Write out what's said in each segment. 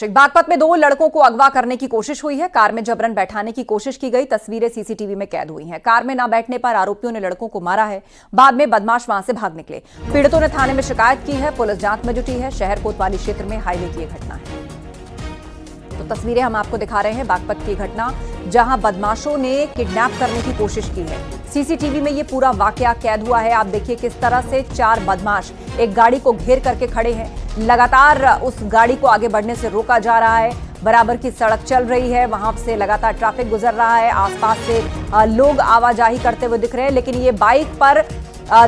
बागपत में दो लड़कों को अगवा करने की कोशिश हुई है। कार में जबरन बैठाने की कोशिश की गई तस्वीरें सीसीटीवी में कैद हुई हैं। कार में ना बैठने पर आरोपियों ने लड़कों को मारा है। बाद में बदमाश वहां से भाग निकले। पीड़ितों ने थाने में शिकायत की है। पुलिस जांच में जुटी है। शहर कोतवाली क्षेत्र में हाईवे की घटना है। तो तस्वीरें हम आपको दिखा रहे हैं बागपत की घटना, जहां बदमाशों ने किडनैप करने की कोशिश की है। सीसीटीवी में ये पूरा वाकया कैद हुआ है। आप देखिए किस तरह से चार बदमाश एक गाड़ी को घेर करके खड़े हैं। लगातार उस गाड़ी को आगे बढ़ने से रोका जा रहा है। बराबर की सड़क चल रही है, वहां से लगातार ट्रैफिक गुजर रहा है। आसपास से लोग आवाजाही करते हुए दिख रहे हैं, लेकिन ये बाइक पर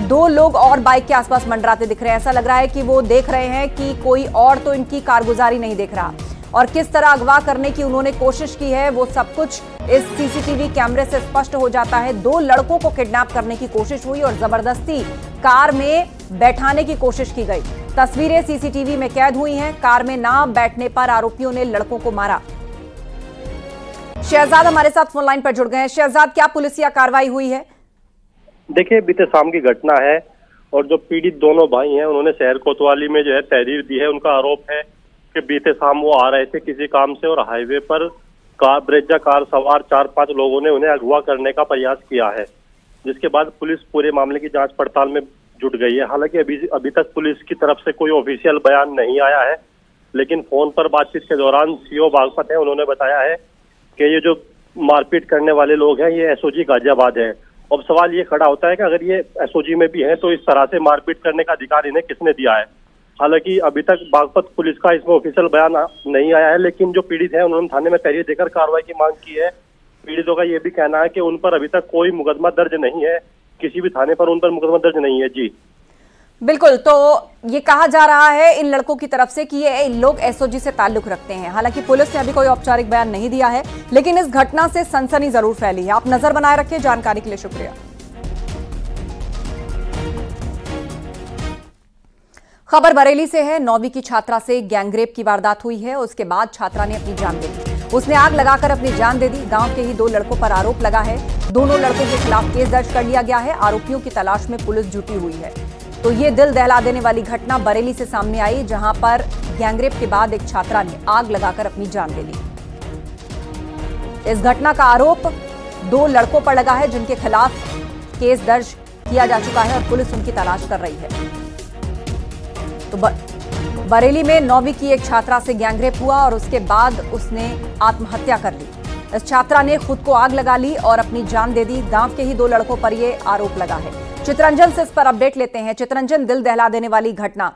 दो लोग और बाइक के आसपास मंडराते दिख रहे हैं। ऐसा लग रहा है कि वो देख रहे हैं कि कोई और तो इनकी कारगुजारी नहीं देख रहा, और किस तरह अगवा करने की उन्होंने कोशिश की है वो सब कुछ इस सीसीटीवी कैमरे से स्पष्ट हो जाता है। दो लड़कों को किडनैप करने की कोशिश हुई और जबरदस्ती कार में बैठाने की कोशिश की गई। तस्वीरें सीसीटीवी में कैद हुई हैं। कार में ना बैठने पर आरोपियों ने लड़कों को मारा। शहजाद हमारे साथ फोन लाइन पर जुड़ गए हैं। शहजाद, क्या पुलिसिया कार्रवाई हुई है? देखिए, बीते शाम की घटना है और जो पीड़ित दोनों भाई हैं उन्होंने शहर कोतवाली में जो है तहरीर दी है। उनका आरोप है कि बीते शाम वो आ रहे थे किसी काम से और हाईवे पर ब्रेजा कार सवार 4-5 लोगों ने उन्हें अगवा करने का प्रयास किया है, जिसके बाद पुलिस पूरे मामले की जांच पड़ताल में जुट गई है। हालांकि अभी तक पुलिस की तरफ से कोई ऑफिशियल बयान नहीं आया है, लेकिन फोन पर बातचीत के दौरान सीओ बागपत है, उन्होंने बताया है कि ये जो मारपीट करने वाले लोग हैं ये एसओजी गाजियाबाद है। अब सवाल ये खड़ा होता है कि अगर ये एसओजी में भी है तो इस तरह से मारपीट करने का अधिकार इन्हें किसने दिया है। हालांकि अभी तक बागपत पुलिस का इसमें ऑफिशियल बयान नहीं आया है, लेकिन जो पीड़ित हैं उन्होंने थाने में तहरीर देकर कार्रवाई की मांग की है। पीड़ितों का ये भी कहना है कि उन पर अभी तक कोई मुकदमा दर्ज नहीं है, किसी भी थाने पर उन पर मुकदमा दर्ज नहीं है। जी बिल्कुल, तो ये कहा जा रहा है इन लड़कों की तरफ से कि ये लोग एसओजी से ताल्लुक रखते हैं। हालांकि पुलिस ने अभी कोई औपचारिक बयान नहीं दिया है, लेकिन इस घटना से सनसनी जरूर फैली है। आप नजर बनाए रखिए। जानकारी के लिए शुक्रिया। खबर बरेली से है। 9वीं की छात्रा से गैंगरेप की वारदात हुई है। उसके बाद छात्रा ने अपनी जान दे दी। उसने आग लगाकर अपनी जान दे दी। गांव के ही दो लड़कों पर आरोप लगा है। दोनों लड़कों के खिलाफ केस दर्ज कर लिया गया है। आरोपियों की तलाश में पुलिस जुटी हुई है। तो ये दिल दहला देने वाली घटना बरेली से सामने आई, जहां पर गैंगरेप के बाद एक छात्रा ने आग लगाकर अपनी जान दे ली। इस घटना का आरोप दो लड़कों पर लगा है, जिनके खिलाफ केस दर्ज किया जा चुका है और पुलिस उनकी तलाश कर रही है। तो बरेली में 9वीं की एक छात्रा से गैंगरेप हुआ और उसके बाद उसने आत्महत्या कर ली। इस छात्रा ने खुद को आग लगा ली और अपनी जान दे दी। गांव के ही दो लड़कों पर यह आरोप लगा है। चितरंजन से इस पर अपडेट लेते हैं। चितरंजन, दिल दहला देने वाली घटना,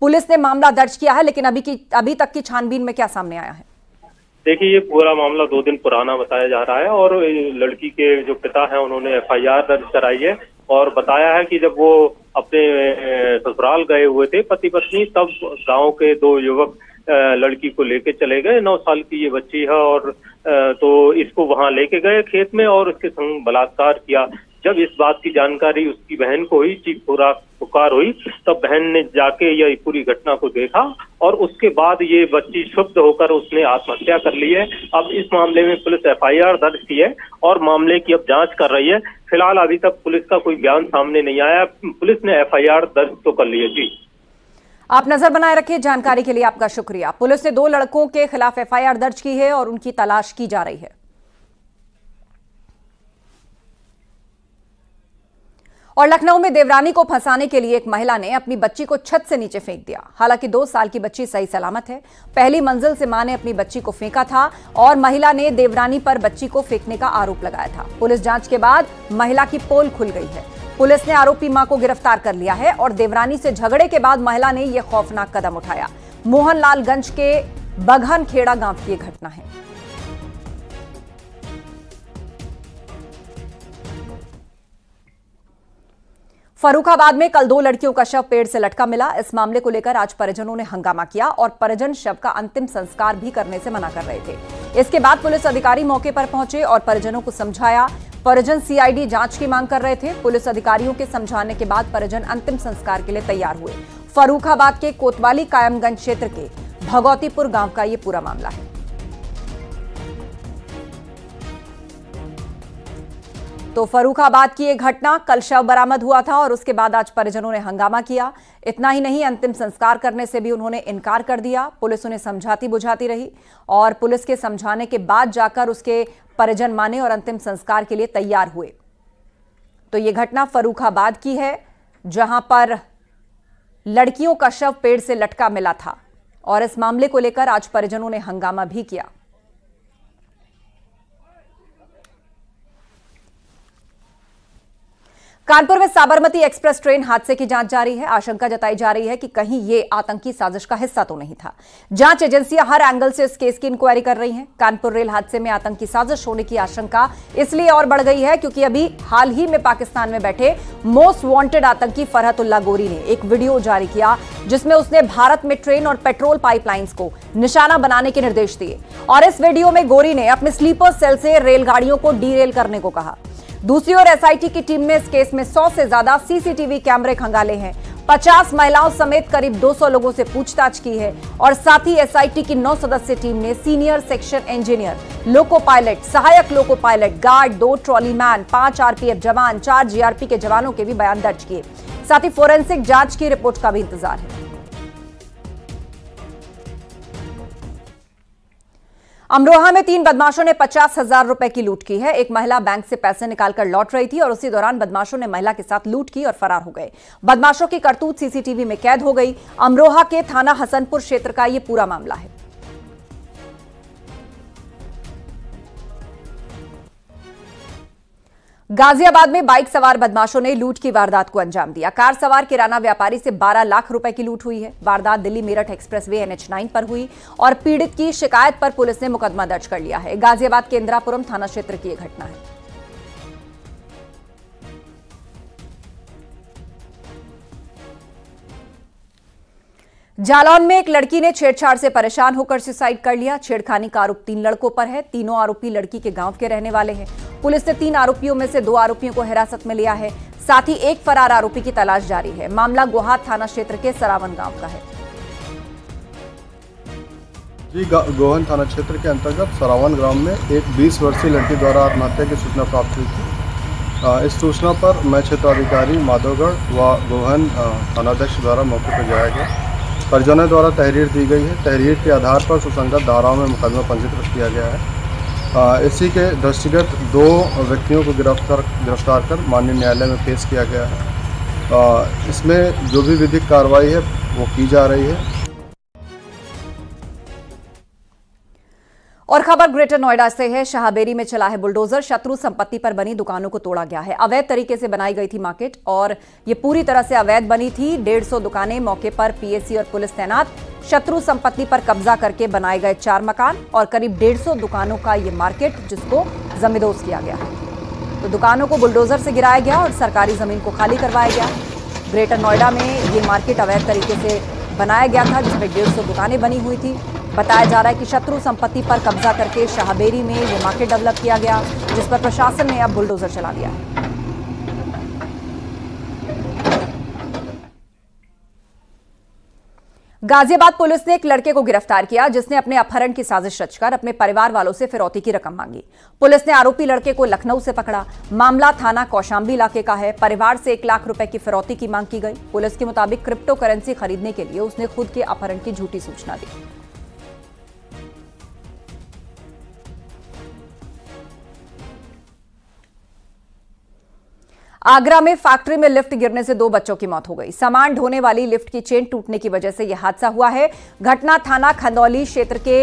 पुलिस ने मामला दर्ज किया है, लेकिन अभी तक की छानबीन में क्या सामने आया है? देखिए, ये पूरा मामला 2 दिन पुराना बताया जा रहा है और लड़की के जो पिता हैं उन्होंने एफआईआर दर्ज कराई है और बताया है कि जब वो अपने ससुराल गए हुए थे पति पत्नी, तब गांव के दो युवक लड़की को लेके चले गए। 9 साल की ये बच्ची है और तो इसको वहां लेके गए खेत में और उसके संग बलात्कार किया। जब इस बात की जानकारी उसकी बहन को हुई, चीख पुकार हुई, तब बहन ने जाके यह पूरी घटना को देखा और उसके बाद ये बच्ची क्षुब्ध होकर उसने आत्महत्या कर ली है। अब इस मामले में पुलिस एफआईआर दर्ज की है और मामले की अब जांच कर रही है। फिलहाल अभी तक पुलिस का कोई बयान सामने नहीं आया। पुलिस ने एफआईआर दर्ज तो कर ली है। जी, आप नजर बनाए रखिए। जानकारी के लिए आपका शुक्रिया। पुलिस ने दो लड़कों के खिलाफ एफआईआर दर्ज की है और उनकी तलाश की जा रही है। और लखनऊ में देवरानी को फंसाने के लिए एक महिला ने अपनी बच्ची को छत से नीचे फेंक दिया। हालांकि 2 साल की बच्ची सही सलामत है। पहली मंजिल से मां ने अपनी बच्ची को फेंका था और महिला ने देवरानी पर बच्ची को फेंकने का आरोप लगाया था। पुलिस जांच के बाद महिला की पोल खुल गई है। पुलिस ने आरोपी मां को गिरफ्तार कर लिया है और देवरानी से झगड़े के बाद महिला ने यह खौफनाक कदम उठाया। मोहनलालगंज के बघन खेड़ा गांव की घटना है। फर्रुखाबाद में कल 2 लड़कियों का शव पेड़ से लटका मिला। इस मामले को लेकर आज परिजनों ने हंगामा किया और परिजन शव का अंतिम संस्कार भी करने से मना कर रहे थे। इसके बाद पुलिस अधिकारी मौके पर पहुंचे और परिजनों को समझाया। परिजन सीआईडी जांच की मांग कर रहे थे। पुलिस अधिकारियों के समझाने के बाद परिजन अंतिम संस्कार के लिए तैयार हुए। फर्रुखाबाद के कोतवाली कायमगंज क्षेत्र के भगौतीपुर गांव का यह पूरा मामला है। तो फर्रुखाबाद की यह घटना, कल शव बरामद हुआ था और उसके बाद आज परिजनों ने हंगामा किया। इतना ही नहीं, अंतिम संस्कार करने से भी उन्होंने इनकार कर दिया। पुलिस उन्हें समझाती बुझाती रही और पुलिस के समझाने के बाद जाकर उसके परिजन माने और अंतिम संस्कार के लिए तैयार हुए। तो यह घटना फर्रुखाबाद की है, जहां पर लड़कियों का शव पेड़ से लटका मिला था और इस मामले को लेकर आज परिजनों ने हंगामा भी किया। कानपुर में साबरमती एक्सप्रेस ट्रेन हादसे की जांच जारी है। आशंका जताई जा रही है कि कहीं ये आतंकी साजिश का हिस्सा तो नहीं था। जांच एजेंसियां हर एंगल से इस केस की इंक्वायरी कर रही हैं। कानपुर रेल हादसे में आतंकी साजिश होने की आशंका इसलिए और बढ़ गई है क्योंकि अभी हाल ही में पाकिस्तान में बैठे मोस्ट वांटेड आतंकी फरहतुल्लाह गोरी ने एक वीडियो जारी किया जिसमें उसने भारत में ट्रेन और पेट्रोल पाइपलाइंस को निशाना बनाने के निर्देश दिए और इस वीडियो में गोरी ने अपने स्लीपर सेल से रेलगाड़ियों को डीरेल करने को कहा। दूसरी ओर एसआईटी की टीम ने इस केस में 100 से ज्यादा सीसीटीवी कैमरे खंगाले हैं। 50 महिलाओं समेत करीब 200 लोगों से पूछताछ की है और साथ ही एसआईटी की 9 सदस्यीय टीम ने senior section engineer, loco pilot, सहायक loco pilot, guard, 2 trolleyman, 5 RPF जवान, 4 जीआरपी के जवानों के भी बयान दर्ज किए। साथ ही फोरेंसिक जांच की रिपोर्ट का भी इंतजार है। अमरोहा में 3 बदमाशों ने 50,000 रुपए की लूट की है। एक महिला बैंक से पैसे निकालकर लौट रही थी और उसी दौरान बदमाशों ने महिला के साथ लूट की और फरार हो गए। बदमाशों की करतूत सीसीटीवी में कैद हो गई। अमरोहा के थाना हसनपुर क्षेत्र का यह पूरा मामला है। गाजियाबाद में बाइक सवार बदमाशों ने लूट की वारदात को अंजाम दिया। कार सवार किराना व्यापारी से 12 लाख रुपए की लूट हुई है। वारदात दिल्ली मेरठ एक्सप्रेसवे NH9 पर हुई और पीड़ित की शिकायत पर पुलिस ने मुकदमा दर्ज कर लिया है। गाजियाबाद के इंदिरापुरम थाना क्षेत्र की यह घटना है। जालौन में एक लड़की ने छेड़छाड़ से परेशान होकर सुसाइड कर लिया। छेड़खानी का आरोप 3 लड़कों पर है। तीनों आरोपी लड़की के गांव के रहने वाले हैं। पुलिस ने 3 आरोपियों में से 2 आरोपियों को हिरासत में लिया है। साथ ही एक फरार आरोपी की तलाश जारी है। मामला गोहात थाना क्षेत्र के सरावन गांव का है। जी, गोहन थाना क्षेत्र के अंतर्गत सरावन ग्राम में एक 20 वर्षीय लड़की द्वारा आत्महत्या की सूचना प्राप्त हुई थी। इस सूचना पर मैं क्षेत्राधिकारी माधवगढ़ व गोहन थानाध्यक्ष द्वारा मौके पर जाया गया। परिजनों द्वारा तहरीर दी गई है। तहरीर के आधार पर सुसंगत धाराओं में मुकदमा पंजीकृत किया गया है। इसी के दृष्टिगत 2 व्यक्तियों को गिरफ्तार कर माननीय न्यायालय में पेश किया गया है। इसमें जो भी विधिक कार्रवाई है वो की जा रही है। और खबर ग्रेटर नोएडा से है। शाहबेरी में चला है बुलडोजर। शत्रु संपत्ति पर बनी दुकानों को तोड़ा गया है। अवैध तरीके से बनाई गई थी मार्केट और ये पूरी तरह से अवैध बनी थी। 150 दुकानें, मौके पर पीएसी और पुलिस तैनात। शत्रु संपत्ति पर कब्जा करके बनाए गए 4 मकान और करीब 150 दुकानों का ये मार्केट जिसको जमींदोज किया गया। तो दुकानों को बुलडोजर से गिराया गया और सरकारी जमीन को खाली करवाया गया। ग्रेटर नोएडा में ये मार्केट अवैध तरीके से बनाया गया था जिसमें 150 दुकानें बनी हुई थी। बताया जा रहा है कि शत्रु संपत्ति पर कब्जा करके शाहबेरी में ये मार्केट डेवलप किया गया जिस पर प्रशासन ने अब बुलडोजर चला दिया है। गाजियाबाद पुलिस ने एक लड़के को गिरफ्तार किया जिसने अपने अपहरण की साजिश रचकर अपने परिवार वालों से फिरौती की रकम मांगी। पुलिस ने आरोपी लड़के को लखनऊ से पकड़ा। मामला थाना कौशाम्बी इलाके का है। परिवार से 1 लाख रुपए की फिरौती की मांग की गई। पुलिस के मुताबिक क्रिप्टो करेंसी खरीदने के लिए उसने खुद के अपहरण की झूठी सूचना दी। आगरा में फैक्ट्री में लिफ्ट गिरने से 2 बच्चों की मौत हो गई। सामान ढोने वाली लिफ्ट की चेन टूटने की वजह से यह हादसा हुआ है। घटना थाना खंदौली क्षेत्र के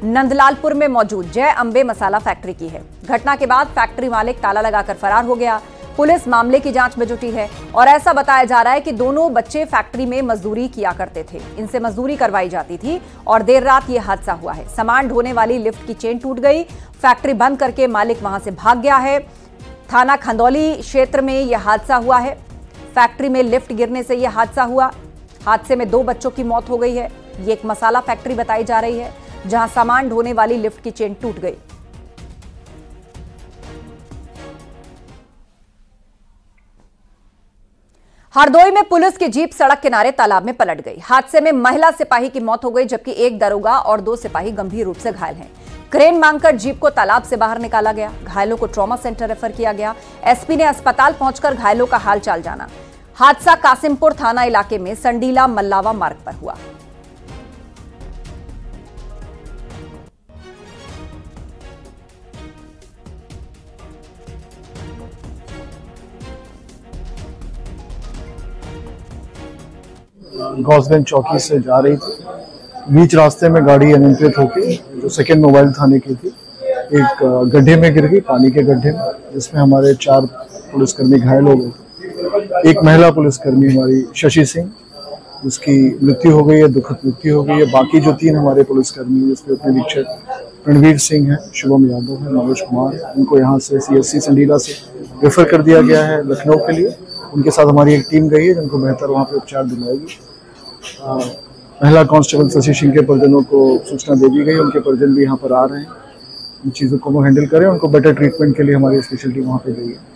नंदलालपुर में मौजूद जय अंबे मसाला फैक्ट्री की है। घटना के बाद फैक्ट्री मालिक ताला लगाकर फरार हो गया। पुलिस मामले की जांच में जुटी है और ऐसा बताया जा रहा है कि दोनों बच्चे फैक्ट्री में मजदूरी किया करते थे। इनसे मजदूरी करवाई जाती थी और देर रात यह हादसा हुआ है। सामान ढोने वाली लिफ्ट की चेन टूट गई। फैक्ट्री बंद करके मालिक वहां से भाग गया है। थाना खंदौली क्षेत्र में यह हादसा हुआ है। फैक्ट्री में लिफ्ट गिरने से यह हादसा हुआ। हादसे में 2 बच्चों की मौत हो गई है। यह एक मसाला फैक्ट्री बताई जा रही है जहां सामान ढोने वाली लिफ्ट की चेन टूट गई। हरदोई में पुलिस की जीप सड़क किनारे तालाब में पलट गई। हादसे में महिला सिपाही की मौत हो गई जबकि 1 दरोगा और 2 सिपाही गंभीर रूप से घायल हैं। क्रेन मांगकर जीप को तालाब से बाहर निकाला गया। घायलों को ट्रॉमा सेंटर रेफर किया गया। एसपी ने अस्पताल पहुंचकर घायलों का हालचाल जाना। हादसा कासिमपुर थाना इलाके में संडीला मल्लावा मार्ग पर हुआ। गौसगंज चौकी से जा रही थी। बीच रास्ते में गाड़ी अनियंत्रित होकर जो सेकेंड मोबाइल थाने की थी एक गड्ढे में गिर गई, पानी के गड्ढे में, जिसमें हमारे 4 पुलिसकर्मी घायल हो गए। एक महिला पुलिसकर्मी हमारी शशि सिंह, जिसकी मृत्यु हो गई है, दुखद मृत्यु हो गई है। बाकी जो 3 हमारे पुलिसकर्मी, जिसमें उप निरीक्षक रणवीर सिंह है, शुभम यादव है, मनोज कुमार, उनको यहाँ से CSC संडीला से रेफर कर दिया गया है लखनऊ के लिए। उनके साथ हमारी एक टीम गई है जिनको बेहतर वहाँ पे उपचार दिलाएगी। महिला कांस्टेबल शशि सिंह के परिजनों को सूचना दे दी गई, उनके परिजन भी यहाँ पर आ रहे हैं। इन चीज़ों को वो हैंडल करें, उनको बेटर ट्रीटमेंट के लिए हमारी स्पेशल टीम वहाँ पे गई है।